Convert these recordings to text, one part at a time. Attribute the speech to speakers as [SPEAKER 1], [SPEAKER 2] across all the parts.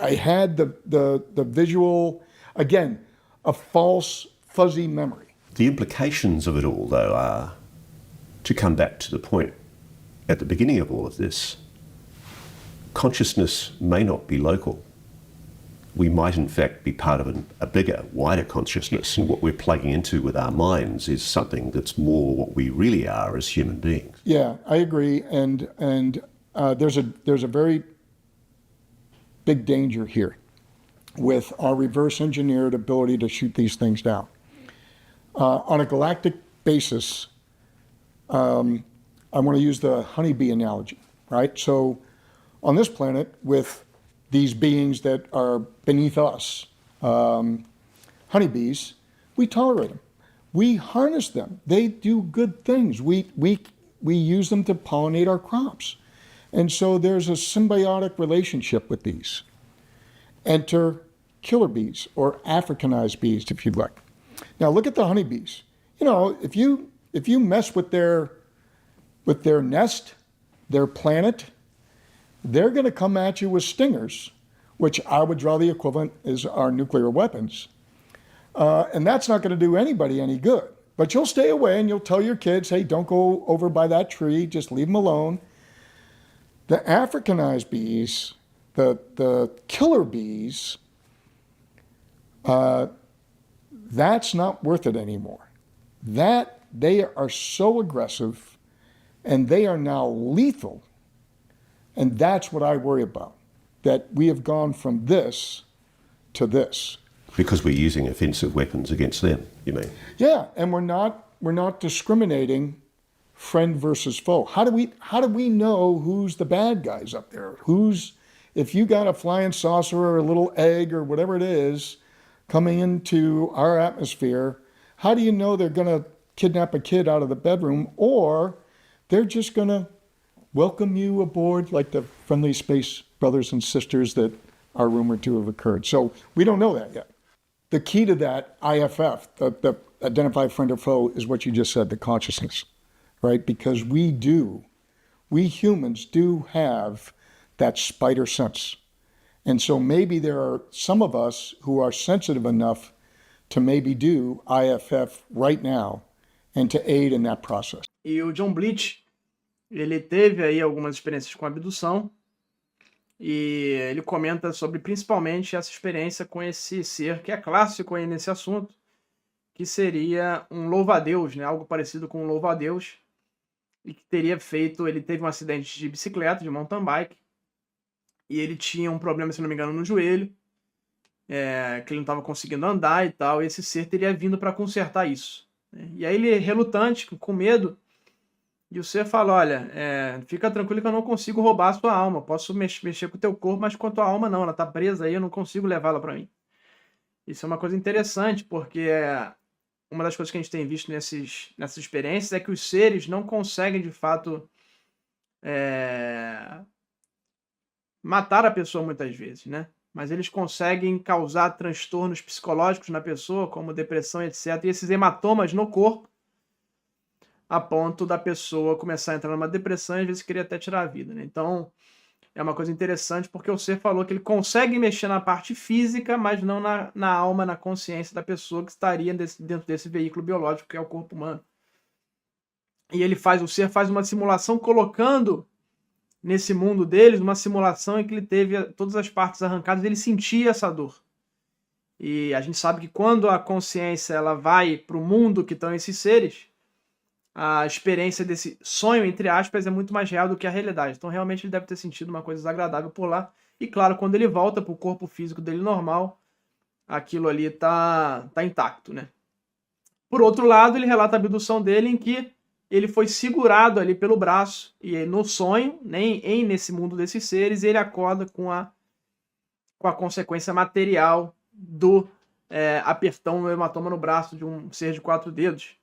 [SPEAKER 1] I had the visual, again, a false, fuzzy memory.
[SPEAKER 2] The implications of it all, though, are, to come back to the point at the beginning of all of this, consciousness may not be local. We might, in fact, be part of a bigger, wider consciousness, and what we're plugging into with our minds is something that's more what we really are as human beings.
[SPEAKER 1] Yeah, I agree, and there's a very big danger here with our reverse engineered ability to shoot these things down. On a galactic basis, I want to use the honeybee analogy, right? So on this planet, with these beings that are beneath us, honeybees, we tolerate them. We harness them. They do good things. We use them to pollinate our crops. And so there's a symbiotic relationship with these. Enter killer bees, or Africanized bees, if you'd like. Now look at the honeybees. You know, if you mess with their nest, their planet, they're going to come at you with stingers, which I would draw the equivalent is our nuclear weapons. And that's not going to do anybody any good. But you'll stay away and you'll tell your kids, hey, don't go over by that tree, just leave them alone. The Africanized bees, the killer bees, that's not worth it anymore. That they are so aggressive and they are now lethal. And that's what I worry about, that we have gone from this to this.
[SPEAKER 2] Because we're using offensive weapons against them, you mean?
[SPEAKER 1] Yeah, and we're not discriminating friend versus foe. How do we know who's the bad guys up there? If you got a flying saucer or a little egg or whatever it is coming into our atmosphere, how do you know they're going to kidnap a kid out of the bedroom, or they're just going to welcome you aboard like the friendly space brothers and sisters that are rumored to have occurred? So we don't know that yet. The key to that IFF, the identify friend or foe, is what you just said, the consciousness, right? Because we humans do have that spider sense. And so maybe there are some of us who are sensitive enough to maybe do IFF right now and to aid in that process.
[SPEAKER 3] E o John Bleach, ele teve aí algumas experiências com abdução e ele comenta sobre principalmente essa experiência com esse ser que é clássico aí nesse assunto, que seria um louva-a-Deus, né? Algo parecido com um louva-a-Deus, e que ele teve um acidente de bicicleta, de mountain bike, e ele tinha um problema, se não me engano, no joelho, que ele não estava conseguindo andar e tal, e esse ser teria vindo para consertar isso, né? E aí ele, relutante, com medo, e o ser fala, olha, fica tranquilo que eu não consigo roubar a sua alma, posso mexer com o teu corpo, mas com a tua alma não, ela está presa aí, eu não consigo levá-la para mim. Isso é uma coisa interessante, porque uma das coisas que a gente tem visto nessas experiências é que os seres não conseguem, de fato, matar a pessoa muitas vezes, né? Mas eles conseguem causar transtornos psicológicos na pessoa, como depressão, etc. E esses hematomas no corpo, a ponto da pessoa começar a entrar numa depressão e às vezes querer até tirar a vida, né? Então, é uma coisa interessante porque o ser falou que ele consegue mexer na parte física, mas não na alma, na consciência da pessoa que estaria dentro desse veículo biológico que é o corpo humano. E o ser faz uma simulação colocando nesse mundo deles, uma simulação em que ele teve todas as partes arrancadas, ele sentia essa dor. E a gente sabe que quando a consciência ela vai para o mundo que estão esses seres, a experiência desse sonho, entre aspas, é muito mais real do que a realidade. Então, realmente, ele deve ter sentido uma coisa desagradável por lá. E, claro, quando ele volta para o corpo físico dele normal, aquilo ali tá intacto, né? Por outro lado, ele relata a abdução dele em que ele foi segurado ali pelo braço e no sonho, nesse mundo desses seres, ele acorda com a consequência material do apertão no hematoma no braço de um ser de 4 dedos.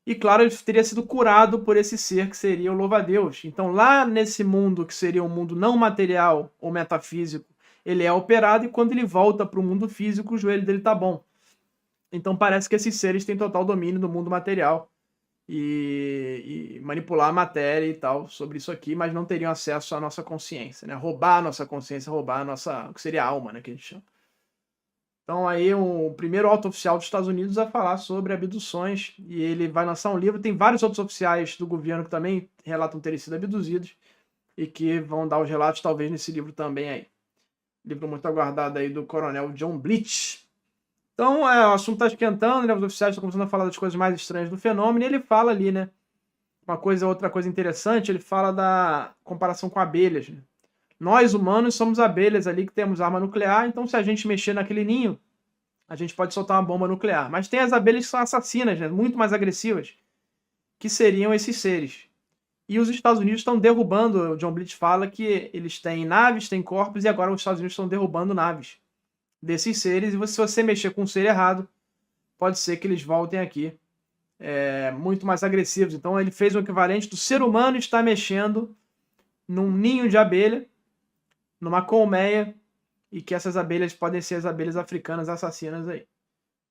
[SPEAKER 3] E claro, ele teria sido curado por esse ser que seria o louva-a-Deus. Então lá nesse mundo que seria um mundo não material ou metafísico, ele é operado e quando ele volta para o mundo físico, o joelho dele tá bom. Então parece que esses seres têm total domínio do mundo material e manipular a matéria e tal sobre isso aqui, mas não teriam acesso à nossa consciência, né? Roubar a nossa consciência, roubar a nossa, o que seria a alma, né, que a gente chama. Então aí o primeiro alto oficial dos Estados Unidos a falar sobre abduções, e ele vai lançar um livro. Tem vários outros oficiais do governo que também relatam terem sido abduzidos e que vão dar os relatos talvez nesse livro também aí. Livro muito aguardado aí do coronel John Blitch. Então o assunto está esquentando, né? Os oficiais estão começando a falar das coisas mais estranhas do fenômeno, e ele fala ali, né? Outra coisa interessante, ele fala da comparação com abelhas, né? Nós, humanos, somos abelhas ali que temos arma nuclear, então se a gente mexer naquele ninho, a gente pode soltar uma bomba nuclear. Mas tem as abelhas que são assassinas, né? Muito mais agressivas, que seriam esses seres. E os Estados Unidos estão derrubando, o John Blitz fala que eles têm naves, têm corpos, e agora os Estados Unidos estão derrubando naves desses seres, e se você mexer com um ser errado, pode ser que eles voltem aqui muito mais agressivos. Então ele fez o equivalente do ser humano estar mexendo num ninho de abelha, numa colmeia, e que essas abelhas podem ser as abelhas africanas assassinas aí.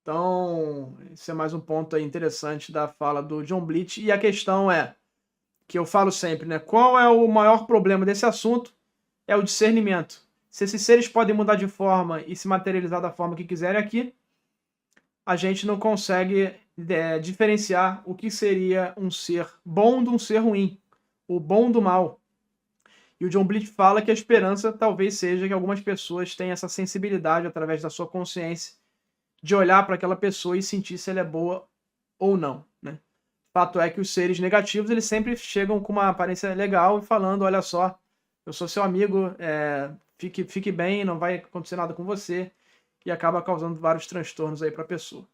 [SPEAKER 3] Então, esse é mais um ponto aí interessante da fala do John Blitz. E a questão é, que eu falo sempre, né? Qual é o maior problema desse assunto? É o discernimento. Se esses seres podem mudar de forma e se materializar da forma que quiserem aqui, a gente não consegue diferenciar o que seria um ser bom de um ser ruim, o bom do mal. E o John Blitz fala que a esperança talvez seja que algumas pessoas tenham essa sensibilidade através da sua consciência de olhar para aquela pessoa e sentir se ela é boa ou não, né? Fato é que os seres negativos, eles sempre chegam com uma aparência legal e falando, olha só, eu sou seu amigo, fique bem, não vai acontecer nada com você, e acaba causando vários transtornos aí para a pessoa.